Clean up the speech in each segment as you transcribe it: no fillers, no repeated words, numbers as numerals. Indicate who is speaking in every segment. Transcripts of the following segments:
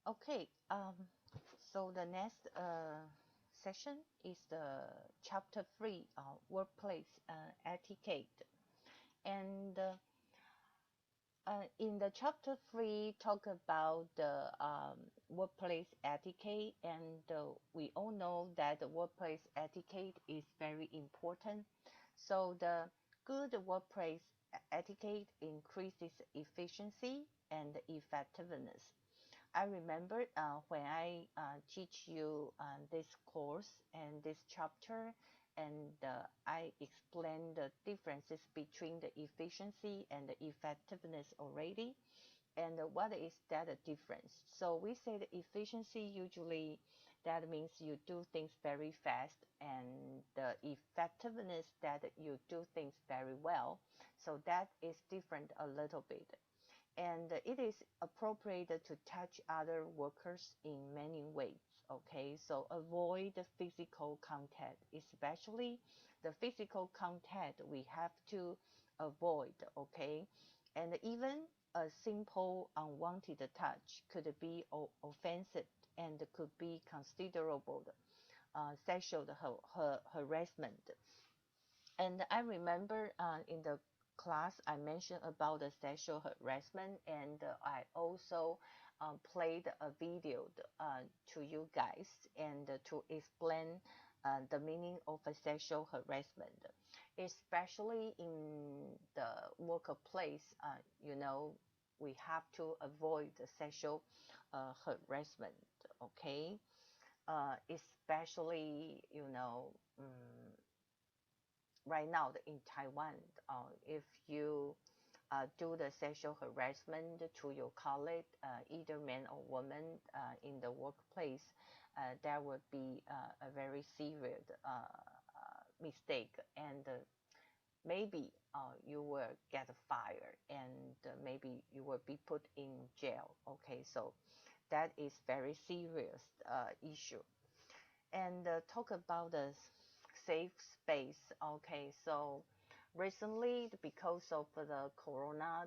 Speaker 1: Okay, so the next session is the chapter 3, workplace etiquette. And in the chapter 3, talk about the workplace etiquette. And we all know that the workplace etiquette is very important. So the good workplace etiquette increases efficiency and effectiveness. I remember when I teach you this course and this chapter, and I explained the differences between the efficiency and the effectiveness already. And what is that difference? So we say the efficiency usually that means you do things very fast, and the effectiveness that you do things very well. So that is different a little bit, and it is appropriate to touch other workers in many ways. Okay, so avoid the physical contact, especially the physical contact we have to avoid. Okay, and even a simple unwanted touch could be offensive and could be considerable sexual harassment. And I remember in the class I mentioned about the sexual harassment, and I also played a video to you guys and to explain the meaning of a sexual harassment, especially in the workplace. We have to avoid the sexual harassment. Okay, especially right now in Taiwan, if you do the sexual harassment to your colleague, either man or woman, in the workplace, that would be a very serious mistake, and maybe you will get fired, and maybe you will be put in jail. Okay, so that is very serious issue. And talk about the safe space. Okay, so recently, because of the corona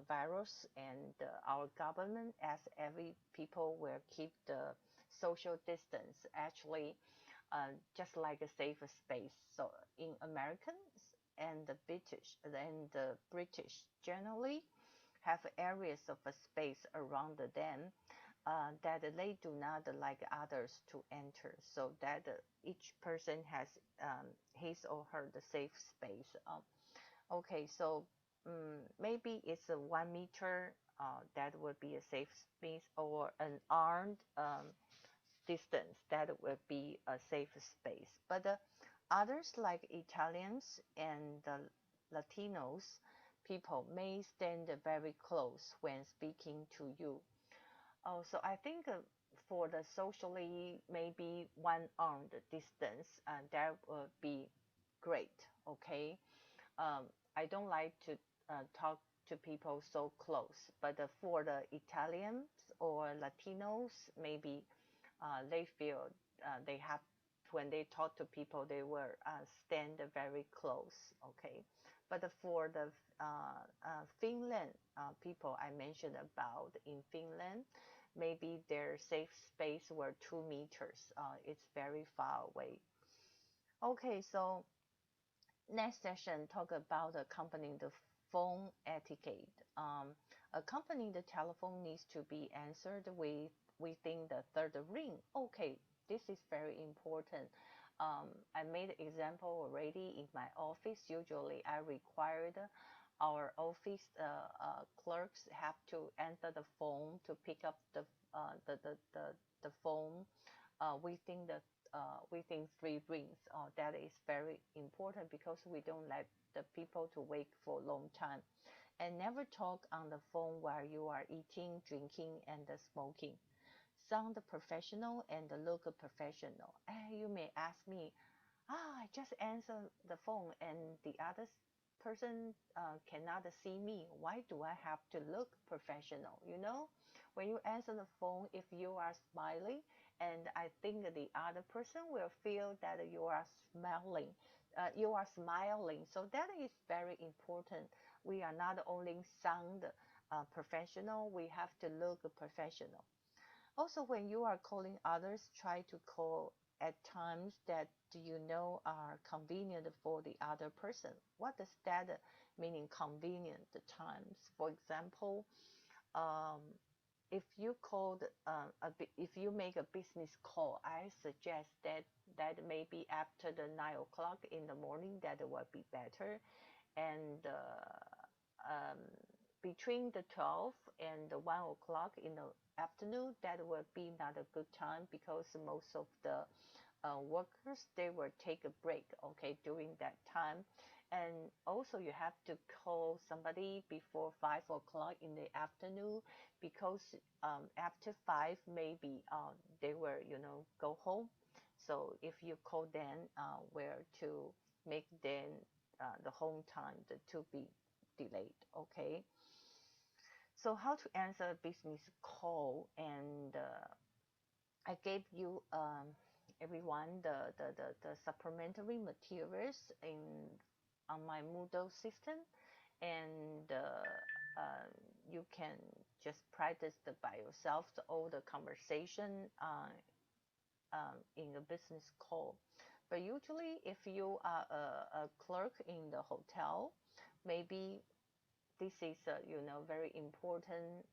Speaker 1: virus, and our government asked every people will keep the social distance, actually, just like a safe space. So in Americans and the British generally have areas of a space around them that they do not like others to enter, so that each person has his or her the safe space. Okay, so maybe it's a 1 meter, that would be a safe space, or an armed distance that would be a safe space. But others, like Italians and the Latinos people, may stand very close when speaking to you. Oh, so I think for the socially, maybe 1 arm distance, that would be great. Okay, I don't like to talk to people so close, but for the Italians or Latinos, maybe they feel they have, when they talk to people, they will stand very close. Okay, but for the Finland people I mentioned about, in Finland, maybe their safe space were 2 meters. It's very far away. Okay, so next session talk about accompanying the phone etiquette. Accompanying the telephone needs to be answered within the third ring. Okay, this is very important. I made example already in my office. Usually, I required our office clerks have to enter the phone to pick up the phone within 3 rings. That is very important because we don't let the people to wait for a long time. And never talk on the phone while you are eating, drinking, and smoking. Sound professional and look professional. You may ask me, I just answer the phone and the other person cannot see me. Why do I have to look professional? When you answer the phone, if you are smiling, and I think the other person will feel that you are smiling. So that is very important. We are not only sound professional, we have to look professional. Also, when you are calling others, try to call at times that you know are convenient for the other person. What does that meaning convenient times? For example, um, if you called if you make a business call, I suggest that maybe after the 9 o'clock in the morning, that would be better, and um, between the 12 and the 1 o'clock in the afternoon, that would be not a good time because most of the workers, they will take a break, okay, during that time. And also you have to call somebody before 5 o'clock in the afternoon because after 5 maybe they will go home. So if you call them where to make them the home time to be delayed, okay. So how to answer a business call, and I gave you everyone the supplementary materials in on my Moodle system, and you can just practice by yourself all the conversation in a business call. But usually, if you are a clerk in the hotel, maybe this is a very important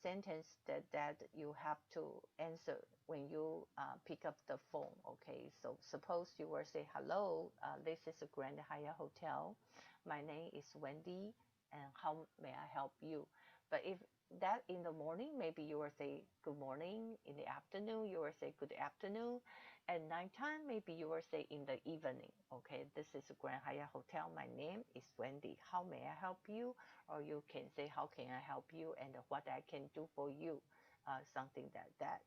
Speaker 1: sentence that you have to answer when you pick up the phone. Okay, so suppose you will say, hello, this is a Grand Hyatt Hotel. My name is Wendy, and how may I help you? But if that in the morning, maybe you will say good morning. In the afternoon, you will say good afternoon. At nighttime, maybe you will say in the evening. Okay, this is a Grand Hyatt Hotel. My name is Wendy. How may I help you? Or you can say, how can I help you, and what I can do for you, something like that.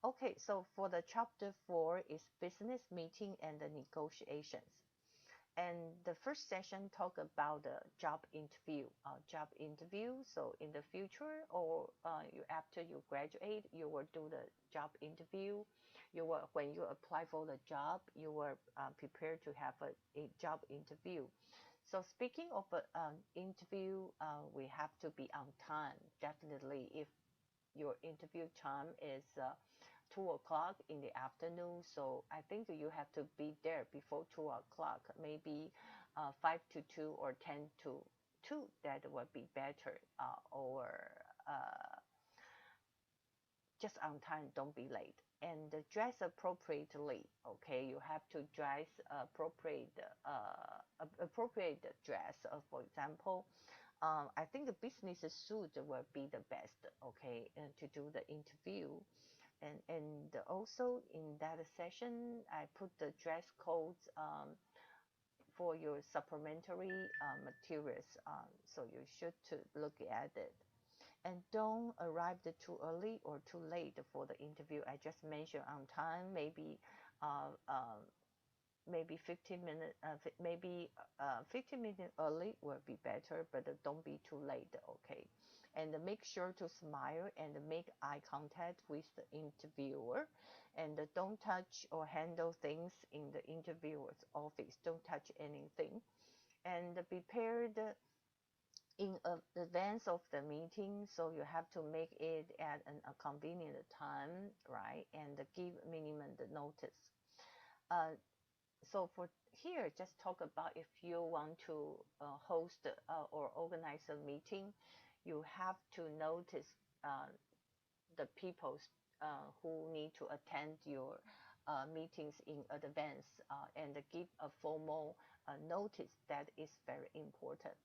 Speaker 1: Okay, so for the chapter 4 is business meeting and the negotiations. And the first session talk about the job interview. So in the future, or after you graduate, you will do the job interview. When you apply for the job, you will prepare to have a job interview. So speaking of an interview, we have to be on time. Definitely, if your interview time is 2 o'clock in the afternoon, so I think you have to be there before 2 o'clock, maybe 5 to 2 or 10 to 2. That would be better, or just on time, don't be late. And dress appropriately. Okay, you have to dress appropriate dress. For example, I think the business suit will be the best. Okay, to do the interview. And also in that session, I put the dress codes for your supplementary materials. So you should to look at it. And don't arrive too early or too late for the interview. I just mentioned on time, uh, uh, maybe 15 minutes, maybe 15 minutes early will be better, but don't be too late, okay? And make sure to smile and make eye contact with the interviewer, and don't touch or handle things in the interviewer's office. Don't touch anything, and prepare in advance of the meeting, so you have to make it at a convenient time, right? And give minimum notice. So for here, just talk about if you want to host or organize a meeting, you have to notice the people who need to attend your meetings in advance, and give a formal notice. That is very important.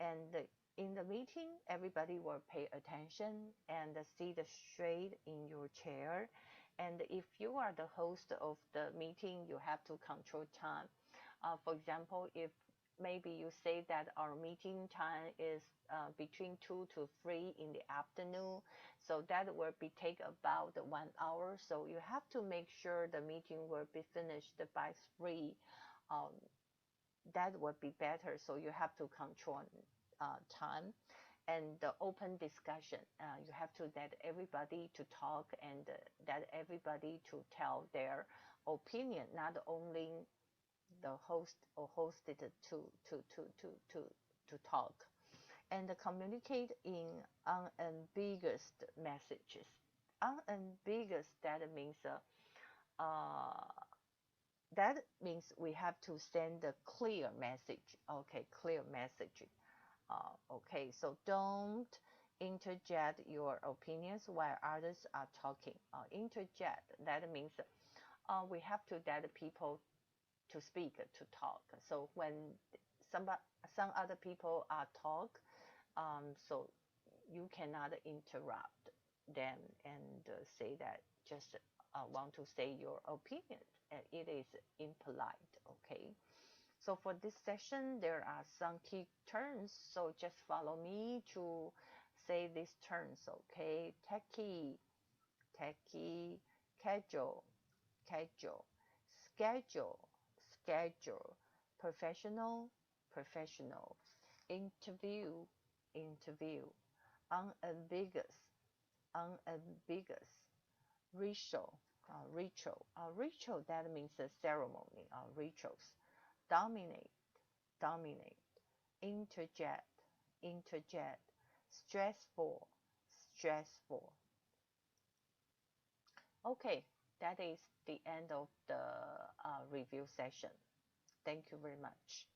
Speaker 1: And in the meeting, everybody will pay attention and see the straight in your chair. And if you are the host of the meeting, you have to control time. For example, if maybe you say that our meeting time is between 2 to 3 in the afternoon, so that will be take about 1 hour. So you have to make sure the meeting will be finished by 3. Um, that would be better. So you have to control time. And the open discussion, you have to let everybody to talk, and let everybody to tell their opinion, not only the host or hosted to talk. and communicate in unambiguous messages. Unambiguous, uh, that means we have to send a clear message. Okay, clear message. Okay, so don't interject your opinions while others are talking. Interject, that means we have to let people to speak, to talk. So when some other people are talk, so you cannot interrupt them and say that just want to say your opinion. It is impolite. Okay. So for this session, there are some key terms. So just follow me to say these terms. Okay. Techie, techie, casual, casual, schedule, schedule, professional, professional, interview, interview, unambiguous, unambiguous, ritual, ritual, ritual, that means a ceremony, rituals, dominate, dominate, interject, interject, stressful, stressful. Okay, that is the end of the review session. Thank you very much.